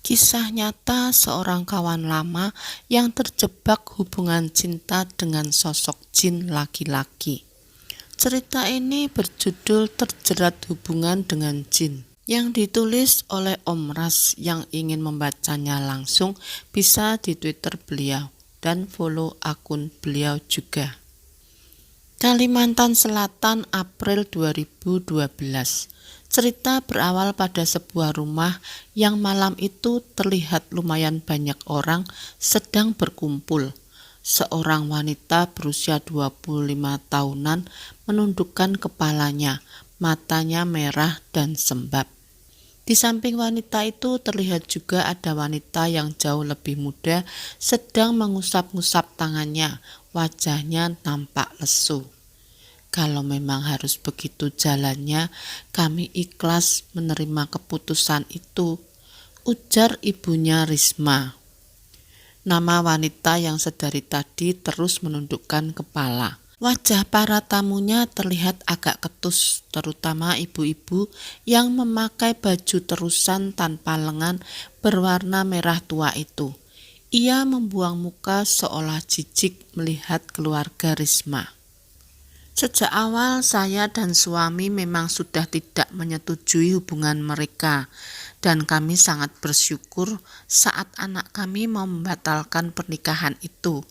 Kisah nyata seorang kawan lama yang terjebak hubungan cinta dengan sosok jin laki-laki. Cerita ini berjudul Terjerat Hubungan dengan Jin, yang ditulis oleh Om Ras. Yang ingin membacanya langsung bisa di Twitter beliau dan follow akun beliau juga. Kalimantan Selatan, April 2012. Cerita berawal pada sebuah rumah yang malam itu terlihat lumayan banyak orang sedang berkumpul. Seorang wanita berusia 25 tahunan menundukkan kepalanya, matanya merah dan sembab. Di samping wanita itu terlihat juga ada wanita yang jauh lebih muda sedang mengusap-ngusap tangannya, wajahnya nampak lesu. Kalau memang harus begitu jalannya, kami ikhlas menerima keputusan itu, ujar ibunya Risma. Nama wanita yang sedari tadi terus menundukkan kepala. Wajah para tamunya terlihat agak ketus, terutama ibu-ibu yang memakai baju terusan tanpa lengan berwarna merah tua itu. Ia membuang muka seolah jijik melihat keluarga Risma. Sejak awal saya dan suami memang sudah tidak menyetujui hubungan mereka, dan kami sangat bersyukur saat anak kami mau membatalkan pernikahan itu,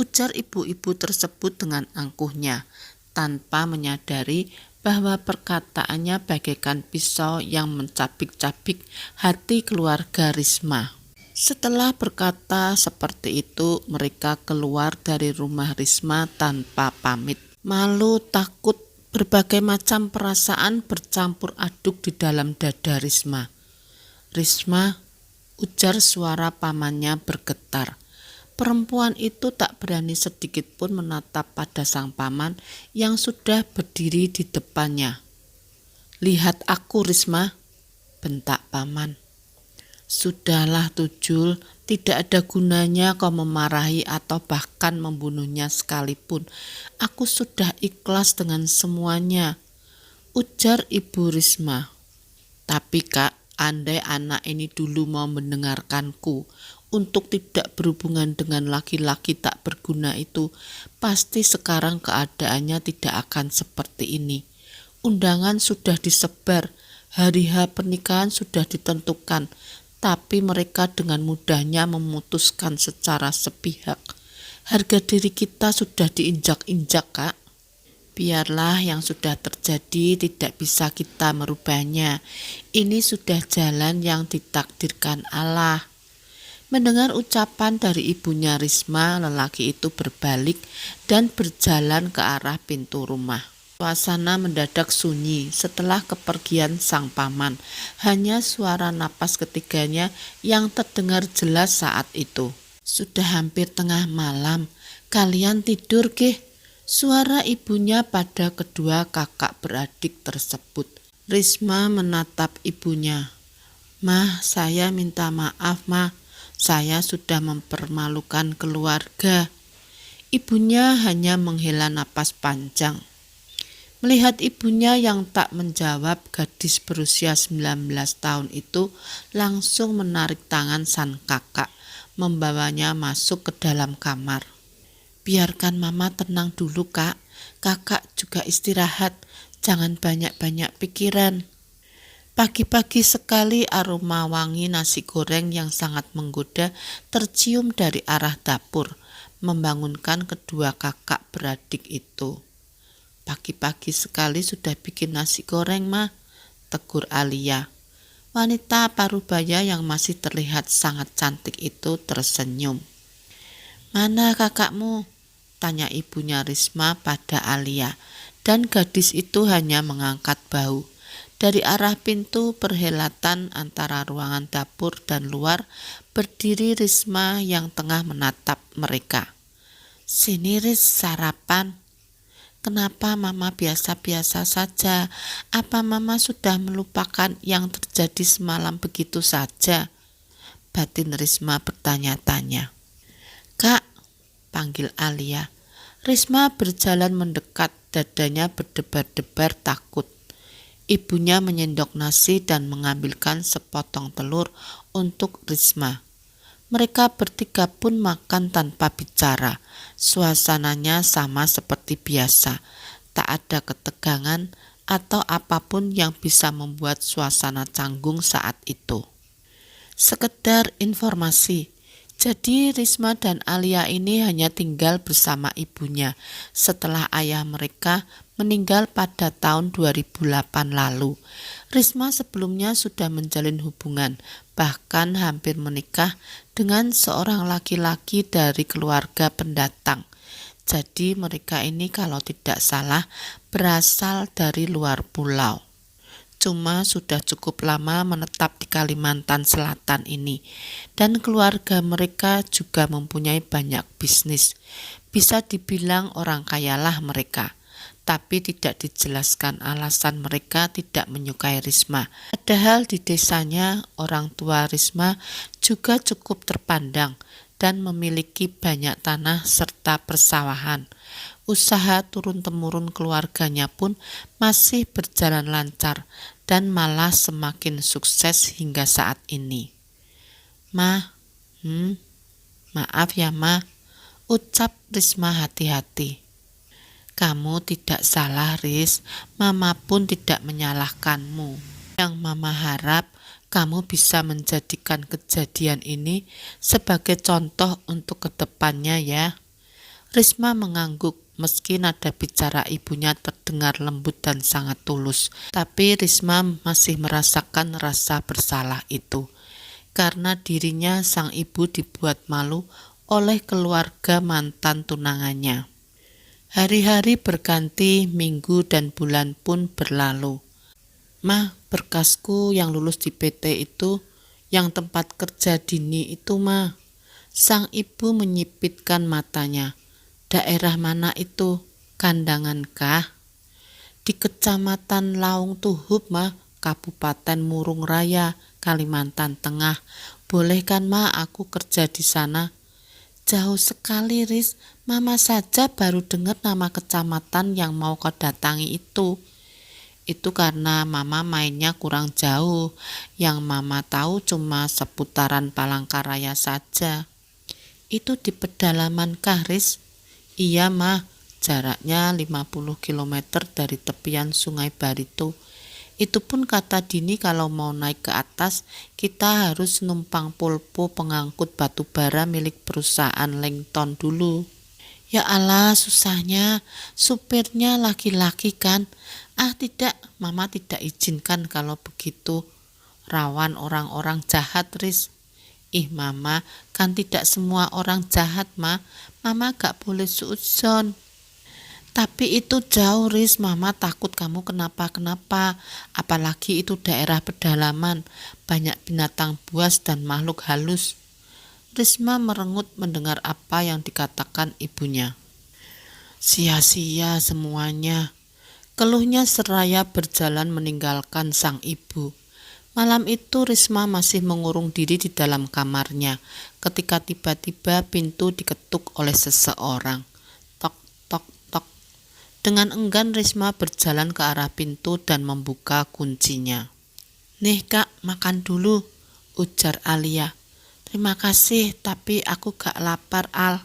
ujar ibu-ibu tersebut dengan angkuhnya, tanpa menyadari bahwa perkataannya bagaikan pisau yang mencabik-cabik hati keluarga Risma. Setelah berkata seperti itu, mereka keluar dari rumah Risma tanpa pamit. Malu, takut, berbagai macam perasaan bercampur aduk di dalam dada Risma. Risma, ujar suara pamannya bergetar. Perempuan itu tak berani sedikit pun menatap pada sang paman yang sudah berdiri di depannya. Lihat aku, Risma, bentak paman. Sudahlah Tujul, tidak ada gunanya kau memarahi atau bahkan membunuhnya sekalipun. Aku sudah ikhlas dengan semuanya, ujar ibu Risma. Tapi kak, andai anak ini dulu mau mendengarkanku untuk tidak berhubungan dengan laki-laki tak berguna itu, pasti sekarang keadaannya tidak akan seperti ini. Undangan sudah disebar, hari H pernikahan sudah ditentukan, tapi mereka dengan mudahnya memutuskan secara sepihak. Harga diri kita sudah diinjak-injak, Kak. Biarlah yang sudah terjadi, tidak bisa kita merubahnya. Ini sudah jalan yang ditakdirkan Allah. Mendengar ucapan dari ibunya Risma, lelaki itu berbalik dan berjalan ke arah pintu rumah. Suasana mendadak sunyi setelah kepergian sang paman. Hanya suara napas ketiganya yang terdengar jelas saat itu. Sudah hampir tengah malam, kalian tidur keh? Suara ibunya pada kedua kakak beradik tersebut. Risma menatap ibunya. Mah, saya minta maaf, Mah. Saya sudah mempermalukan keluarga. Ibunya hanya menghela napas panjang. Melihat ibunya yang tak menjawab, gadis berusia 19 tahun itu langsung menarik tangan sang kakak, membawanya masuk ke dalam kamar. Biarkan mama tenang dulu kak, kakak juga istirahat, jangan banyak-banyak pikiran. Pagi-pagi sekali aroma wangi nasi goreng yang sangat menggoda tercium dari arah dapur, membangunkan kedua kakak beradik itu. Pagi-pagi sekali sudah bikin nasi goreng, Mah, tegur Alia. Wanita parubaya yang masih terlihat sangat cantik itu tersenyum. Mana kakakmu? Tanya ibunya Risma pada Alia, dan gadis itu hanya mengangkat bahu. Dari arah pintu perhelatan antara ruangan dapur dan luar, berdiri Risma yang tengah menatap mereka. Sini Ris, sarapan. Kenapa mama biasa-biasa saja? Apa mama sudah melupakan yang terjadi semalam begitu saja? Batin Risma bertanya-tanya. Kak, panggil Alia. Risma berjalan mendekat, dadanya berdebar-debar takut. Ibunya menyendok nasi dan mengambilkan sepotong telur untuk Risma. Mereka bertiga pun makan tanpa bicara. Suasananya sama seperti biasa. Tak ada ketegangan atau apapun yang bisa membuat suasana canggung saat itu. Sekedar informasi, jadi Risma dan Alia ini hanya tinggal bersama ibunya setelah ayah mereka meninggal pada tahun 2008 lalu. Risma sebelumnya sudah menjalin hubungan, bahkan hampir menikah dengan seorang laki-laki dari keluarga pendatang. Jadi mereka ini kalau tidak salah berasal dari luar pulau. Cuma sudah cukup lama menetap di Kalimantan Selatan ini, dan keluarga mereka juga mempunyai banyak bisnis. Bisa dibilang orang kayalah mereka, tapi tidak dijelaskan alasan mereka tidak menyukai Risma. Padahal di desanya orang tua Risma juga cukup terpandang dan memiliki banyak tanah serta persawahan. Usaha turun-temurun keluarganya pun masih berjalan lancar dan malah semakin sukses hingga saat ini. Ma, maaf ya Ma, ucap Risma hati-hati. Kamu tidak salah Ris, Mama pun tidak menyalahkanmu. Yang Mama harap kamu bisa menjadikan kejadian ini sebagai contoh untuk kedepannya ya. Risma mengangguk meski nada bicara ibunya terdengar lembut dan sangat tulus. Tapi Risma masih merasakan rasa bersalah itu. Karena dirinya sang ibu dibuat malu oleh keluarga mantan tunangannya. Hari-hari berganti, minggu dan bulan pun berlalu. Ma, berkasku yang lulus di PT itu, yang tempat kerja Dini itu Ma. Sang ibu menyipitkan matanya. Daerah mana itu? Kandangan kah? Di Kecamatan Laung Tuhub Ma, Kabupaten Murung Raya, Kalimantan Tengah. Boleh kan Ma aku kerja di sana? Jauh sekali Riz, Mama saja baru dengar nama kecamatan yang mau kau datangi itu. Itu karena Mama mainnya kurang jauh, yang Mama tahu cuma seputaran Palangkaraya saja. Itu di pedalaman kah Riz? Iya Ma, jaraknya 50 km dari tepian Sungai Barito. Itu pun kata Dini kalau mau naik ke atas, kita harus numpang polpo pengangkut batu bara milik perusahaan Lengton dulu. Ya Allah, susahnya, supirnya laki-laki kan. Ah tidak, Mama tidak izinkan kalau begitu. Rawan orang-orang jahat Riz. Ih Mama, kan tidak semua orang jahat Ma. Mama gak boleh suudzon. Tapi itu jauh Riz, Mama takut kamu kenapa-kenapa. Apalagi itu daerah pedalaman, banyak binatang buas dan makhluk halus. Risma merengut mendengar apa yang dikatakan ibunya. Sia-sia semuanya. Keluhnya seraya berjalan meninggalkan sang ibu. Malam itu Risma masih mengurung diri di dalam kamarnya ketika tiba-tiba pintu diketuk oleh seseorang. Tok, tok, tok. Dengan enggan Risma berjalan ke arah pintu dan membuka kuncinya. Nih Kak, makan dulu, ujar Alia. Terima kasih, tapi aku gak lapar Al.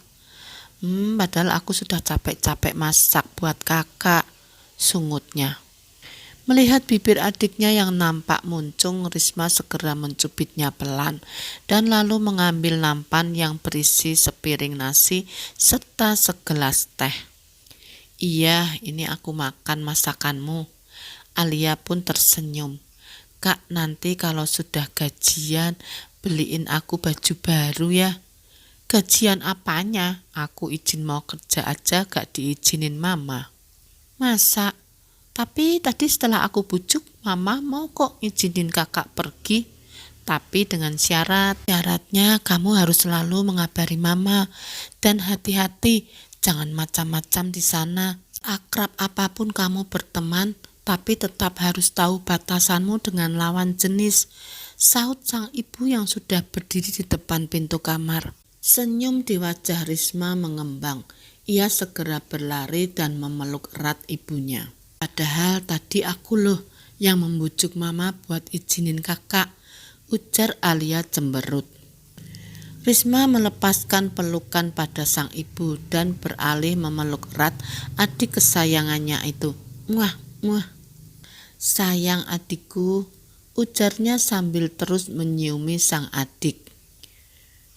Padahal aku sudah capek-capek masak buat kakak, sungutnya. Melihat bibir adiknya yang nampak muncung, Risma segera mencubitnya pelan dan lalu mengambil nampan yang berisi sepiring nasi serta segelas teh. Iya, ini aku makan masakanmu. Alia pun tersenyum. Kak, nanti kalau sudah gajian, beliin aku baju baru ya. Gajian apanya? Aku izin mau kerja aja gak diizinin Mama. Masa? Tapi tadi setelah aku bujuk, Mama mau kok izinin kakak pergi. Tapi dengan syarat. Syaratnya kamu harus selalu mengabari Mama. Dan hati-hati, jangan macam-macam di sana. Akrab apapun kamu berteman, tapi tetap harus tahu batasanmu dengan lawan jenis. Saut sang ibu yang sudah berdiri di depan pintu kamar. Senyum di wajah Risma mengembang. Ia segera berlari dan memeluk erat ibunya. Padahal tadi aku loh yang membujuk mama buat izinin kakak, ujar Alia cemberut. Risma melepaskan pelukan pada sang ibu dan beralih memeluk erat adik kesayangannya itu. Muah, muah. Sayang adikku, ujarnya sambil terus menyiumi sang adik.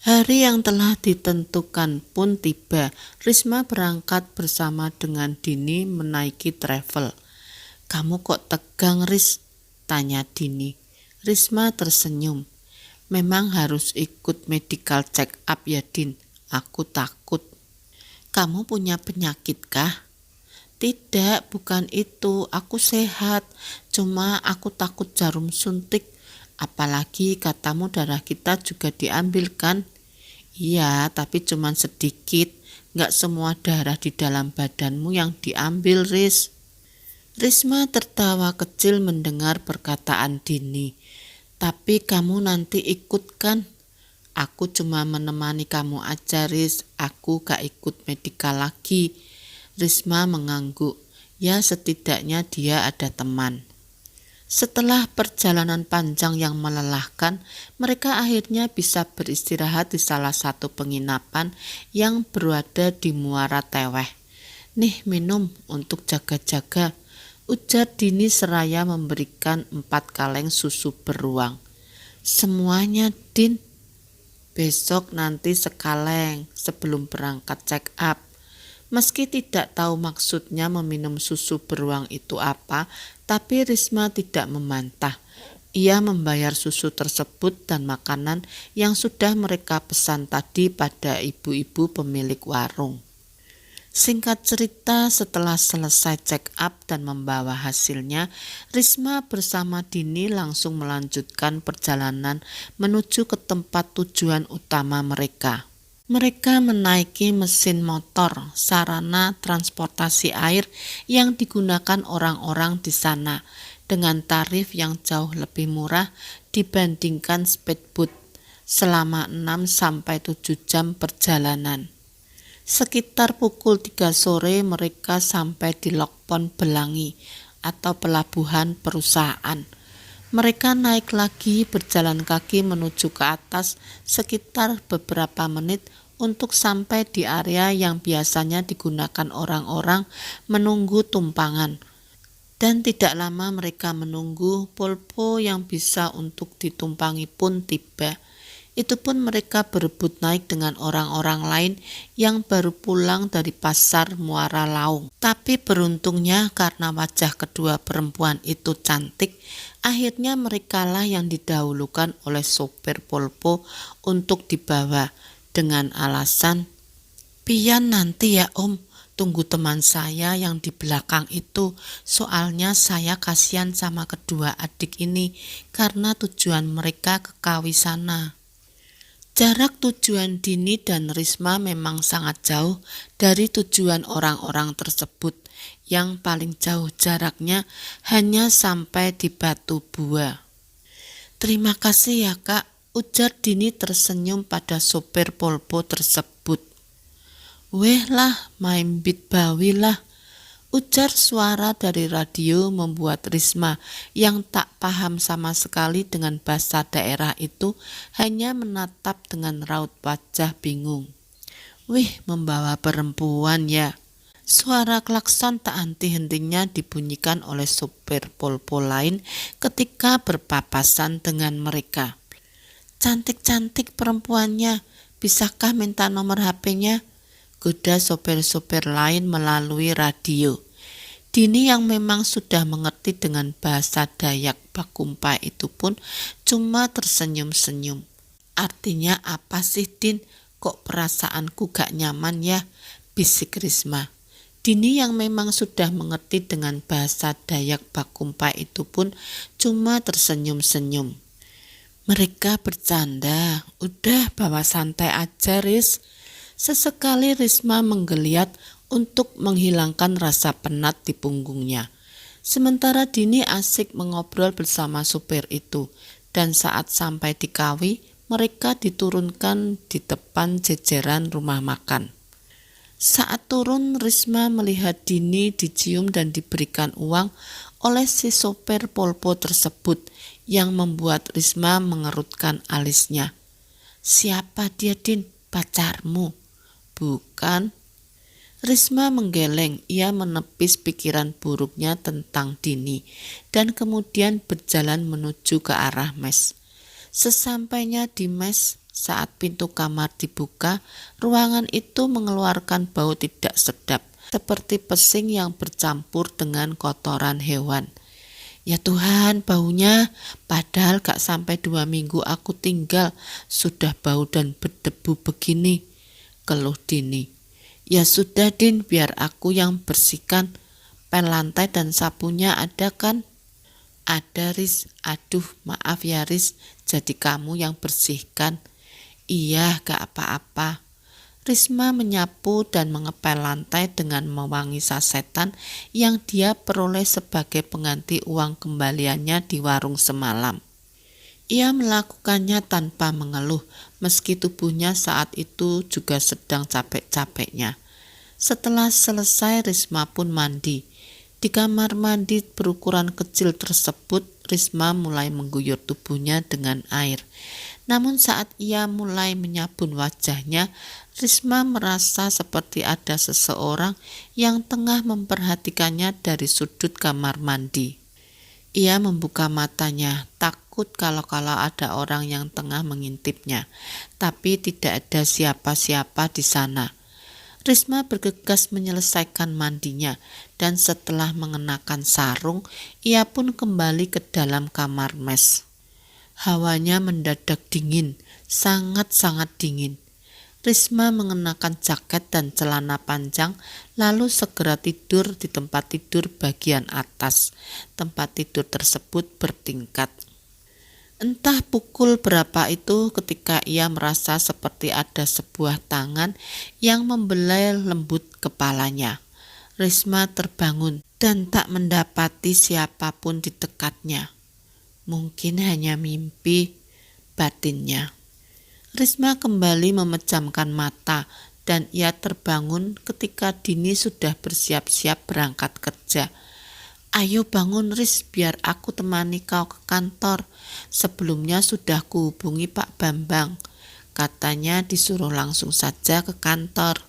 Hari yang telah ditentukan pun tiba. Risma berangkat bersama dengan Dini menaiki travel. Kamu kok tegang, Ris? Tanya Dini. Risma tersenyum. Memang harus ikut medical check up ya, Din. Aku takut. Kamu punya penyakit kah? Tidak, bukan itu. Aku sehat. Cuma aku takut jarum suntik. Apalagi katamu darah kita juga diambil kan? Iya, tapi cuma sedikit. Nggak semua darah di dalam badanmu yang diambil, Riz. Risma tertawa kecil mendengar perkataan Dini. Tapi kamu nanti ikut kan? Aku cuma menemani kamu aja, Riz. Aku gak ikut medikal lagi. Risma mengangguk. Ya setidaknya dia ada teman. Setelah perjalanan panjang yang melelahkan, mereka akhirnya bisa beristirahat di salah satu penginapan yang berada di Muara Teweh. Nih minum untuk jaga-jaga, ujar Dini seraya memberikan 4 kaleng susu beruang. Semuanya, Din. Besok nanti sekaleng sebelum berangkat check up. Meski tidak tahu maksudnya meminum susu beruang itu apa, tapi Risma tidak membantah. Ia membayar susu tersebut dan makanan yang sudah mereka pesan tadi pada ibu-ibu pemilik warung. Singkat cerita, setelah selesai check up dan membawa hasilnya, Risma bersama Dini langsung melanjutkan perjalanan menuju ke tempat tujuan utama mereka. Mereka menaiki mesin motor, sarana transportasi air yang digunakan orang-orang di sana, dengan tarif yang jauh lebih murah dibandingkan speedboat selama 6-7 jam perjalanan. Sekitar pukul 3 sore mereka sampai di Lokpon Belangi atau pelabuhan perusahaan. Mereka naik lagi berjalan kaki menuju ke atas sekitar beberapa menit untuk sampai di area yang biasanya digunakan orang-orang menunggu tumpangan. Dan tidak lama mereka menunggu, Polpo yang bisa untuk ditumpangi pun tiba. Itu pun mereka berebut naik dengan orang-orang lain yang baru pulang dari pasar Muara Laung. Tapi beruntungnya karena wajah kedua perempuan itu cantik, akhirnya merekalah yang didahulukan oleh sopir Polpo untuk dibawa dengan alasan, "Pian nanti ya Om, tunggu teman saya yang di belakang itu, soalnya saya kasihan sama kedua adik ini karena tujuan mereka ke Kawi sana." Jarak tujuan Dini dan Risma memang sangat jauh dari tujuan orang-orang tersebut. Yang paling jauh jaraknya hanya sampai di Batu Bua. "Terima kasih ya Kak," ujar Dini tersenyum pada sopir Polpo tersebut. "Weh lah, main bit bawi lah," ujar suara dari radio membuat Risma yang tak paham sama sekali dengan bahasa daerah itu hanya menatap dengan raut wajah bingung. "Wih, membawa perempuan ya." Suara klakson tak henti-hentinya dibunyikan oleh sopir Polpo lain ketika berpapasan dengan mereka. "Cantik-cantik perempuannya, bisakah minta nomor HP-nya?" goda sopir-sopir lain melalui radio. Dini yang memang sudah mengerti dengan bahasa Dayak Bakumpai itu pun cuma tersenyum-senyum. "Artinya apa sih, Din? Kok perasaanku gak nyaman ya?" bisik Risma. Dini yang memang sudah mengerti dengan bahasa Dayak Bakumpai itu pun cuma tersenyum-senyum. "Mereka bercanda, udah bawa santai aja, Riz." Sesekali Risma menggeliat untuk menghilangkan rasa penat di punggungnya. Sementara Dini asik mengobrol bersama supir itu, dan saat sampai di Kawi, mereka diturunkan di depan jejeran rumah makan. Saat turun, Risma melihat Dini dicium dan diberikan uang oleh si sopir Polpo tersebut yang membuat Risma mengerutkan alisnya. "Siapa dia, Din? Pacarmu?" "Bukan." Risma menggeleng, ia menepis pikiran buruknya tentang Dini dan kemudian berjalan menuju ke arah mes. Sesampainya di mes, saat pintu kamar dibuka, ruangan itu mengeluarkan bau tidak sedap, seperti pesing yang bercampur dengan kotoran hewan. "Ya Tuhan, baunya, padahal gak sampai 2 minggu aku tinggal, sudah bau dan berdebu begini," keluh Dini. "Ya sudah Din, biar aku yang bersihkan. Pel lantai dan sapunya ada kan?" "Ada Riz." "Aduh, maaf ya Riz, jadi kamu yang bersihkan." "Iya, gak apa-apa." Risma menyapu dan mengepel lantai dengan mewangi sasetan yang dia peroleh sebagai pengganti uang kembaliannya di warung semalam. Ia melakukannya tanpa mengeluh, meski tubuhnya saat itu juga sedang capek-capeknya. Setelah selesai, Risma pun mandi. Di kamar mandi berukuran kecil tersebut, Risma mulai mengguyur tubuhnya dengan air. Namun saat ia mulai menyabun wajahnya, Risma merasa seperti ada seseorang yang tengah memperhatikannya dari sudut kamar mandi. Ia membuka matanya, takut kalau ada orang yang tengah mengintipnya, tapi tidak ada siapa-siapa di sana. Risma bergegas menyelesaikan mandinya, dan setelah mengenakan sarung, ia pun kembali ke dalam kamar mes. Hawanya mendadak dingin, sangat-sangat dingin. Risma mengenakan jaket dan celana panjang, lalu segera tidur di tempat tidur bagian atas. Tempat tidur tersebut bertingkat. Entah pukul berapa itu ketika ia merasa seperti ada sebuah tangan yang membelai lembut kepalanya. Risma terbangun dan tak mendapati siapapun di dekatnya. Mungkin hanya mimpi, batinnya. Risma kembali memejamkan mata dan ia terbangun ketika Dini sudah bersiap-siap berangkat kerja. "Ayo bangun Ris, biar aku temani kau ke kantor. Sebelumnya sudah kuhubungi Pak Bambang. Katanya disuruh langsung saja ke kantor."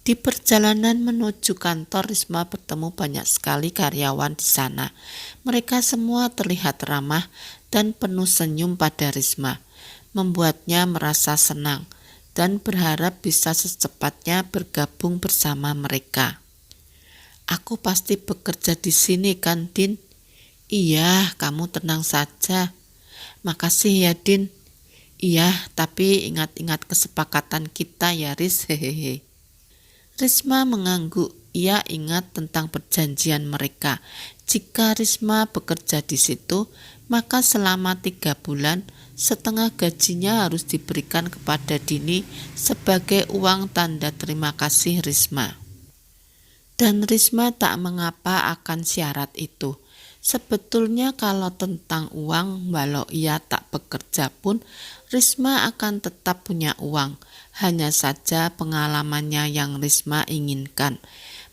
Di perjalanan menuju kantor, Risma bertemu banyak sekali karyawan di sana. Mereka semua terlihat ramah dan penuh senyum pada Risma, membuatnya merasa senang dan berharap bisa secepatnya bergabung bersama mereka. "Aku pasti bekerja di sini kan, Din?" "Iya, kamu tenang saja." "Makasih ya, Din." "Iya, tapi ingat-ingat kesepakatan kita ya, Riz." Hehehe. Risma mengangguk. Ia ingat tentang perjanjian mereka. Jika Risma bekerja di situ, maka selama 3 bulan, setengah gajinya harus diberikan kepada Dini sebagai uang tanda terima kasih Risma. Dan Risma tak mengapa akan syarat itu. Sebetulnya kalau tentang uang, walau ia tak bekerja pun, Risma akan tetap punya uang. Hanya saja pengalamannya yang Risma inginkan.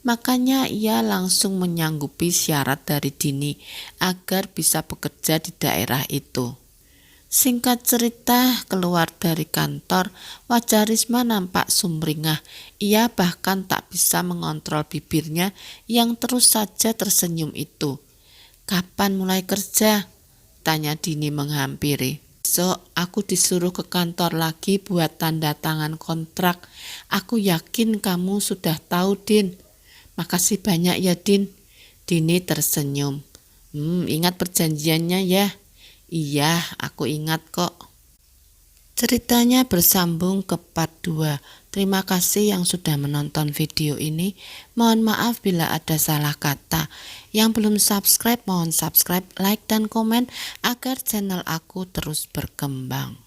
Makanya ia langsung menyanggupi syarat dari Dini agar bisa bekerja di daerah itu. Singkat cerita, keluar dari kantor, wajah Risma nampak sumringah. Ia bahkan tak bisa mengontrol bibirnya yang terus saja tersenyum itu. "Kapan mulai kerja?" tanya Dini menghampiri. "Besok aku disuruh ke kantor lagi buat tanda tangan kontrak. Aku yakin kamu sudah tahu, Din." "Makasih banyak ya, Din." Dini tersenyum. Ingat perjanjiannya ya?" "Iya, aku ingat kok." Ceritanya bersambung ke part 2. Terima kasih yang sudah menonton video ini. Mohon maaf bila ada salah kata. Yang belum subscribe, mohon subscribe, like, dan komen agar channel aku terus berkembang.